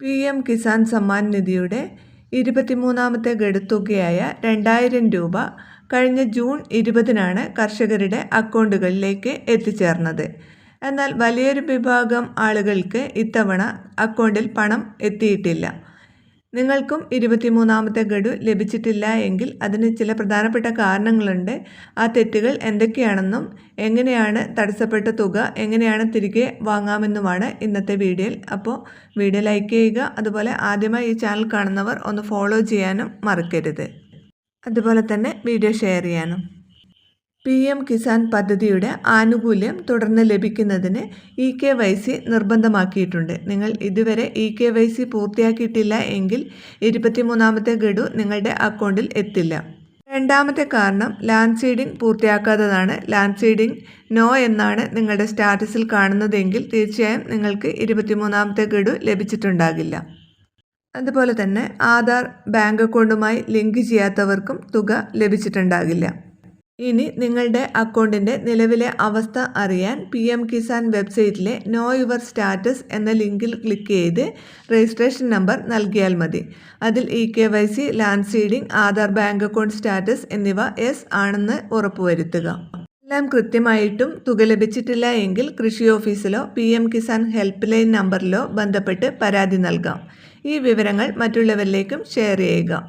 PM Kisan Samman നിധിയുടെ 23ാമത്തെ ഗഡുത്തുകയായ 2000 രൂപ കഴിഞ്ഞ ജൂൺ 20-നാണ് കർഷകരുടെ അക്കൗണ്ടുകളിലേക്ക് എത്തിച്ചേർന്നത്. എന്നാൽ വലിയൊരു വിഭാഗം ആളുകൾക്ക് ഇത്തവണ അക്കൗണ്ടിൽ പണം എത്തിയിട്ടില്ല. നിങ്ങൾക്കും 23ാമത്തെ ഗഡു ലഭിച്ചിട്ടില്ല എങ്കിൽ അതിന് ചില പ്രധാനപ്പെട്ട കാരണങ്ങളുണ്ട്. ആ തെറ്റുകൾ എന്തൊക്കെയാണെന്നും എങ്ങനെയാണ് തടസ്സപ്പെട്ട തുക എങ്ങനെയാണ് തിരികെ വാങ്ങാമെന്നുമാണ് ഇന്നത്തെ വീഡിയോയിൽ. അപ്പോൾ വീഡിയോ ലൈക്ക് ചെയ്യുക. അതുപോലെ ആദ്യമായി ഈ ചാനൽ കാണുന്നവർ ഒന്ന് ഫോളോ ചെയ്യാനും മറക്കരുത്. അതുപോലെ തന്നെ വീഡിയോ ഷെയർ ചെയ്യാനും. PM കിസാൻ പദ്ധതിയുടെ ആനുകൂല്യം തുടർന്ന് ലഭിക്കുന്നതിന് EKYC നിർബന്ധമാക്കിയിട്ടുണ്ട്. നിങ്ങൾ ഇതുവരെ EKYC പൂർത്തിയാക്കിയിട്ടില്ല എങ്കിൽ 23ാമത്തെ ഗഡു നിങ്ങളുടെ അക്കൗണ്ടിൽ എത്തില്ല. രണ്ടാമത്തെ കാരണം ലാൻഡ് സീഡിംഗ് പൂർത്തിയാക്കാത്തതാണ്. ലാൻഡ് സീഡിംഗ് നോ എന്നാണ് നിങ്ങളുടെ സ്റ്റാറ്റസിൽ കാണുന്നതെങ്കിൽ തീർച്ചയായും നിങ്ങൾക്ക് 23ാമത്തെ ഗഡു ലഭിച്ചിട്ടുണ്ടാകില്ല. അതുപോലെ തന്നെ ആധാർ ബാങ്ക് അക്കൗണ്ടുമായി ലിങ്ക് ചെയ്യാത്തവർക്കും തുക ലഭിച്ചിട്ടുണ്ടാകില്ല. ഇനി നിങ്ങളുടെ അക്കൗണ്ടിൻ്റെ നിലവിലെ അവസ്ഥ അറിയാൻ PM കിസാൻ വെബ്സൈറ്റിലെ നോ യുവർ സ്റ്റാറ്റസ് എന്ന ലിങ്കിൽ ക്ലിക്ക് ചെയ്ത് രജിസ്ട്രേഷൻ നമ്പർ നൽകിയാൽ മതി. അതിൽ EKYC, land seeding, Aadhaar bank account status എന്നിവ യെസ് ആണെന്ന് ഉറപ്പുവരുത്തുക. എല്ലാം കൃത്യമായിട്ടും തുക ലഭിച്ചിട്ടില്ല എങ്കിൽ കൃഷി ഓഫീസിലോ PM കിസാൻ ഹെൽപ്പ് ലൈൻ നമ്പറിലോ ബന്ധപ്പെട്ട് പരാതി നൽകാം. ഈ വിവരങ്ങൾ മറ്റുള്ളവരിലേക്കും ഷെയർ ചെയ്യുക.